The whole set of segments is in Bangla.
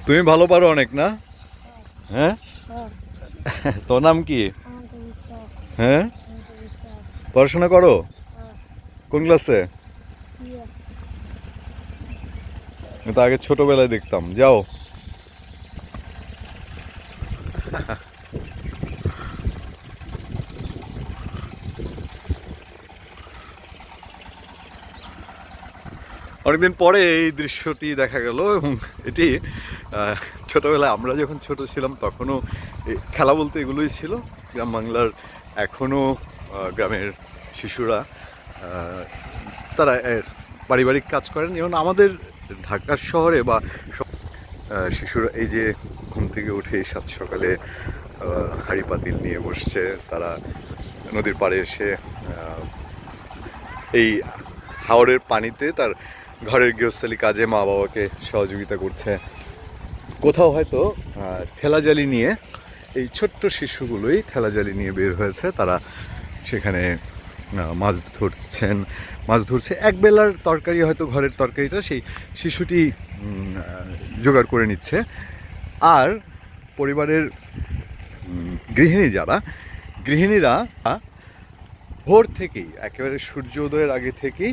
তুমি ভালো পারো অনেক না? হ্যাঁ, তোর নাম কি? হ্যাঁ, পড়াশোনা করো? কোন ক্লাসে? আমি তো আগে ছোটবেলায় দেখতাম। যাও। অনেকদিন পরে এই দৃশ্যটি দেখা গেল এবং এটি ছোটবেলায় আমরা যখন ছোট ছিলাম তখনও খেলা বলতে এগুলোই ছিল। গ্রাম বাংলার এখনও গ্রামের শিশুরা তারা পারিবারিক কাজ করেন, যেমন আমাদের ঢাকার শহরে বা শিশুরা এই যে ঘুম থেকে উঠে সাত সকালে হাঁড়ি পাতিল নিয়ে বসছে, তারা নদীর পাড়ে এসে এই হাওরের পানিতে তার ঘরের গৃহস্থালী কাজে মা বাবাকে সহযোগিতা করছে। কোথাও হয়তো ঠেলাজালি নিয়ে এই ছোট্ট শিশুগুলোই ঠেলাজালি নিয়ে বের হয়েছে, তারা সেখানে মাছ ধরছে। একবেলার তরকারি হয়তো ঘরের তরকারিটা সেই শিশুটি জোগাড় করে নিচ্ছে। আর পরিবারের গৃহিণীরা ভোর থেকেই একেবারে সূর্য উদয়ের আগে থেকেই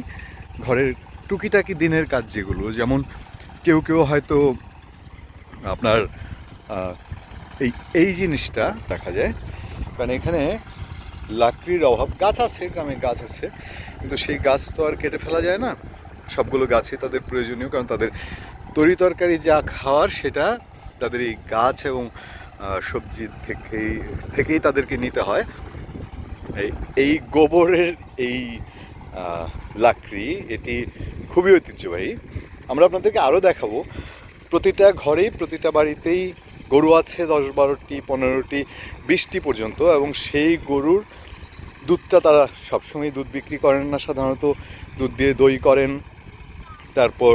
ঘরের টুকিটাকি দিনের কাজ, যেগুলো যেমন কেউ হয়তো আপনার এই এই জিনিসটা দেখা যায়, কারণ এখানে লাকড়ির অভাব। গাছ আছে, গ্রামে গাছ আছে, কিন্তু সেই গাছ তো আর কেটে ফেলা যায় না। সবগুলো গাছই তাদের প্রয়োজনীয়, কারণ তাদের তরি তরকারি যা খাওয়ার সেটা তাদের এই গাছ এবং সবজি থেকেই তাদেরকে নিতে হয়। এই গোবরের এই লাকড়ি এটি খুবই ঐতিহ্যবাহী। আমরা আপনাদেরকে আরও দেখাবো। প্রতিটা ঘরেই, প্রতিটা বাড়িতেই গরু আছে, 10-12টি, 15টি, 20টি পর্যন্ত, এবং সেই গরুর দুধটা তারা সবসময় দুধ বিক্রি করেন না, সাধারণত দুধ দিয়ে দই করেন, তারপর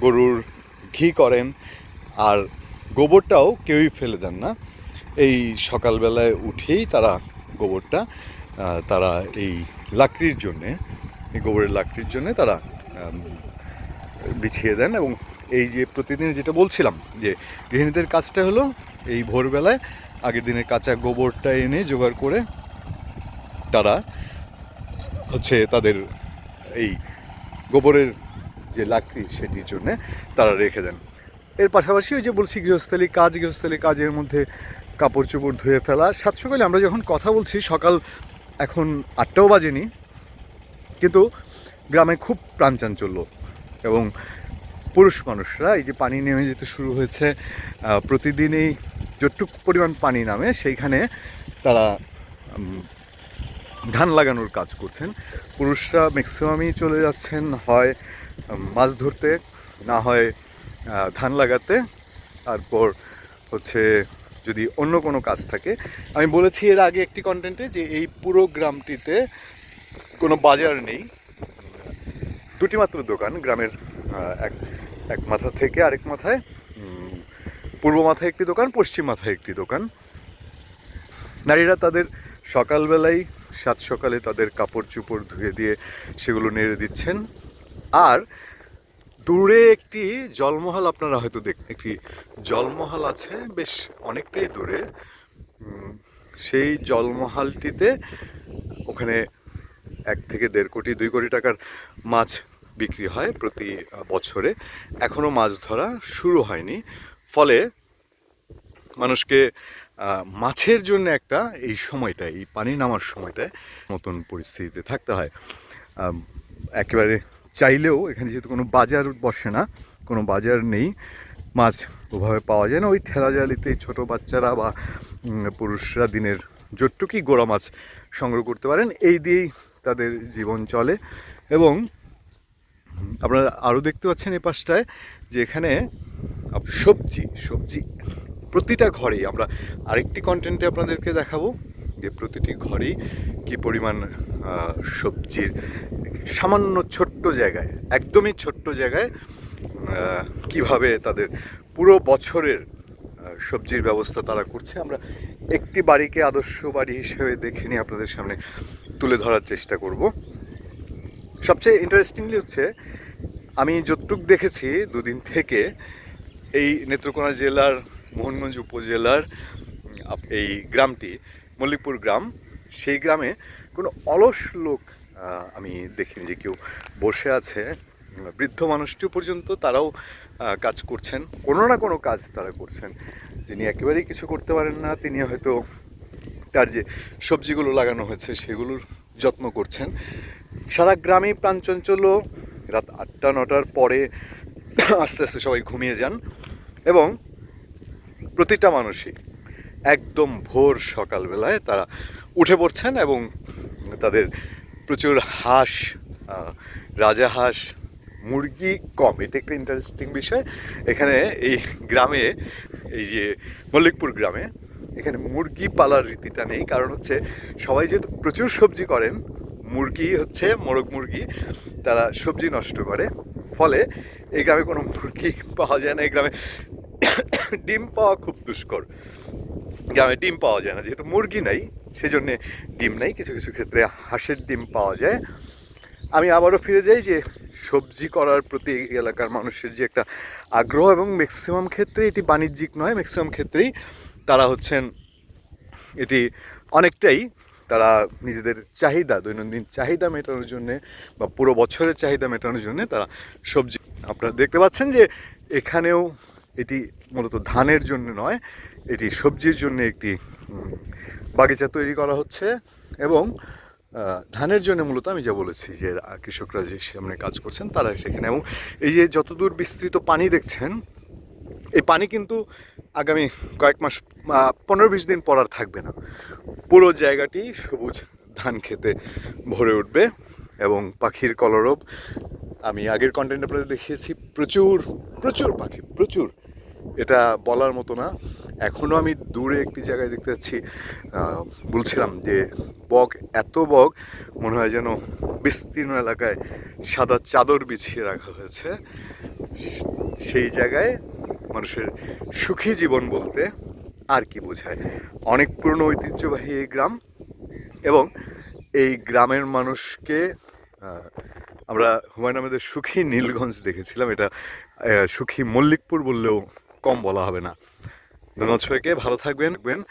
গরুর ঘি করেন। আর গোবরটাও কেউই ফেলে দেন না। এই সকালবেলায় উঠেই তারা গোবরটা তারা এই গোবরের লাকড়ির জন্যে তারা বিছিয়ে দেন। এবং এই যে প্রতিদিন যেটা বলছিলাম, যে গৃহিণীদের কাজটা হলো এই ভোরবেলায় আগের দিনের কাঁচা গোবরটা এনে জোগাড় করে তারা তাদের এই গোবরের যে লাকড়ি সেটির জন্যে তারা রেখে দেন। এর পাশাপাশি ওই যে বলছি গৃহস্থালী কাজের মধ্যে কাপড় চোপড় ধুয়ে ফেলা। সাত সকালে আমরা যখন কথা বলছি সকাল এখন 8টাও বাজেনি, কিন্তু গ্রামে খুব প্রাণচাঞ্চল্য, এবং পুরুষ মানুষরা এই যে পানি নেমে যেতে শুরু হয়েছে, প্রতিদিনই যতটুকু পরিমাণ পানি নামে সেইখানে তারা ধান লাগানোর কাজ করছেন। পুরুষরা ম্যাক্সিমামই চলে যাচ্ছেন হয় মাছ ধরতে, না হয় ধান লাগাতে, তারপর যদি অন্য কোনো কাজ থাকে। আমি বলেছি এর আগে একটি কন্টেন্টে যে এই পুরো গ্রামটিতে কোনো বাজার নেই, দুটি মাত্র দোকান গ্রামের, এক মাথা থেকে আরেক মাথায়, পূর্ব মাথায় একটি দোকান, পশ্চিম মাথায় একটি দোকান। নারীরা তাদের সকালবেলায় সাত সকালে তাদের কাপড় চোপড় ধুয়ে দিয়ে সেগুলো নেড়ে দিচ্ছেন। আর দূরে একটি জলমহল, আপনারা হয়তো একটি জলমহল আছে বেশ অনেকটাই দূরে। সেই জলমহলটিতে ওখানে 1 থেকে 1.5 কোটি 2 কোটি টাকার মাছ বিক্রি হয় প্রতি বছরে। এখনও মাছ ধরা শুরু হয়নি, ফলে মানুষকে মাছের জন্য একটা এই সময়টায়, এই পানি নামার সময়টায় মতন পরিস্থিতিতে থাকতে হয়। একেবারে চাইলেও এখানে যেহেতু কোনো বাজার বসে না, কোনো বাজার নেই, মাছ ওভাবে পাওয়া যায় না। ওই ঠেলাজালিতে ছোটো বাচ্চারা বা পুরুষরা দিনের যতটুকুই গোড়া মাছ সংগ্রহ করতে পারেন, এই দিয়েই তাদের জীবন চলে। এবং আপনারা আরও দেখতে পাচ্ছেন এই পাশটায় যে এখানে সবজি প্রতিটা ঘরেই, আমরা আরেকটি কন্টেন্টে আপনাদেরকে দেখাবো যে প্রতিটি ঘরেই কী পরিমাণ সবজির, সামান্য ছোট্ট জায়গায়, একদমই ছোট্ট জায়গায় কিভাবে তাদের পুরো বছরের সবজির ব্যবস্থা তারা করছে। আমরা একটি বাড়িকে আদর্শ বাড়ি হিসেবে দেখে নিয়ে আপনাদের সামনে তুলে ধরার চেষ্টা করব। সবচেয়ে ইন্টারেস্টিংলি আমি যতটুকু দেখেছি 2 দিন থেকে, এই নেত্রকোনা জেলার মোহনগঞ্জ উপজেলার এই গ্রামটি মল্লিকপুর গ্রাম, সেই গ্রামে কোনো অলস লোক আমি দেখিনি যে কেউ বসে আছে। বৃদ্ধ মানুষটিও পর্যন্ত তারাও কাজ করছেন, কোনো না কোনো কাজ তারা করছেন। যিনি একেবারেই কিছু করতে পারেন না, তিনি হয়তো তার যে সবজিগুলো লাগানো হয়েছে সেগুলোর যত্ন করছেন। সারা গ্রামে প্রাণচঞ্চল্য, রাত 8টা-9টার পরে আস্তে আস্তে সবাই ঘুমিয়ে যান এবং প্রতিটা মানুষই একদম ভোর সকালবেলায় তারা উঠে পড়ছেন এবং তাদের প্রচুর হাঁস, রাজা হাঁস, মুরগি কম। এটা একটা ইন্টারেস্টিং বিষয়। এখানে এই গ্রামে, এই যে মল্লিকপুর গ্রামে, এখানে মুরগি পালার রীতিটা নেই। কারণ হচ্ছে সবাই যেহেতু প্রচুর সবজি করেন, মুরগি হচ্ছে মোরগ মুরগি, তারা সবজি নষ্ট করে, ফলে এই গ্রামে কোনো মুরগি পাওয়া যায় না। এই গ্রামে ডিম পাওয়া খুব দুষ্কর। গ্রামে ডিম পাওয়া যায় না, যেহেতু মুরগি নাই সেজন্যে ডিম নাই। কিছু কিছু ক্ষেত্রে হাঁসের ডিম পাওয়া যায়। আমি আবারও ফিরে যাই যে সবজি করার প্রতি এলাকার মানুষের যে একটা আগ্রহ, এবং ম্যাক্সিমাম ক্ষেত্রে এটি বাণিজ্যিক নয়, ম্যাক্সিমাম ক্ষেত্রেই তারা হচ্ছেন এটি অনেকটাই তারা নিজেদের চাহিদা, দৈনন্দিন চাহিদা মেটানোর জন্যে বা পুরো বছরের চাহিদা মেটানোর জন্যে তারা সবজি। আপনারা দেখতে পাচ্ছেন যে এখানেও এটি মূলত ধানের জন্য নয়, এটি সবজির জন্য একটি বাগিচা তৈরি করা হচ্ছে। এবং ধানের জন্য মূলত আমি যা বলেছি যে কৃষকরা যে সামনে কাজ করছেন তারা সেখানে, এবং এই যে যতদূর বিস্তৃত পানি দেখছেন, এই পানি কিন্তু আগামী কয়েক মাস, 15-20 দিন পর আর থাকবে না। পুরো জায়গাটি সবুজ ধান খেতে ভরে উঠবে এবং পাখির কলরব। আমি আগের কন্টেন্ট আপনাদের দেখিয়েছি, প্রচুর প্রচুর পাখি, প্রচুর, এটা বলার মতো না। এখনও আমি দূরে একটি জায়গায় দেখতে পাচ্ছি, বলছিলাম যে বক, এত বক মনে হয় যেন বিস্তীর্ণ এলাকায় সাদা চাদর বিছিয়ে রাখা হয়েছে। সেই জায়গায় মানুষের সুখী জীবন বলতে আর কি বোঝায়। অনেক পুরনো ঐতিহ্যবাহী এই গ্রাম, এবং এই গ্রামের মানুষকে আমরা হুমায়ুন আহমেদের সুখী নীলগঞ্জ দেখেছিলাম, এটা সুখী মল্লিকপুর বললেও কম বলা হবে না। ধন্যবাদ সবাইকে, ভালো থাকবেন।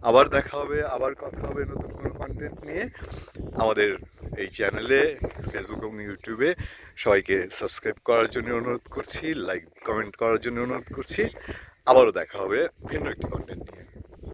আবার দেখা হবে, আবার কথা হবে নতুন কোনো কন্টেন্ট নিয়ে। আমাদের এই চ্যানেলে, ফেসবুক এবং ইউটিউবে সবাইকে সাবস্ক্রাইব করার জন্য অনুরোধ করছি, লাইক কমেন্ট করার জন্য অনুরোধ করছি। আবারও দেখা হবে ভিন্ন একটি কন্টেন্ট।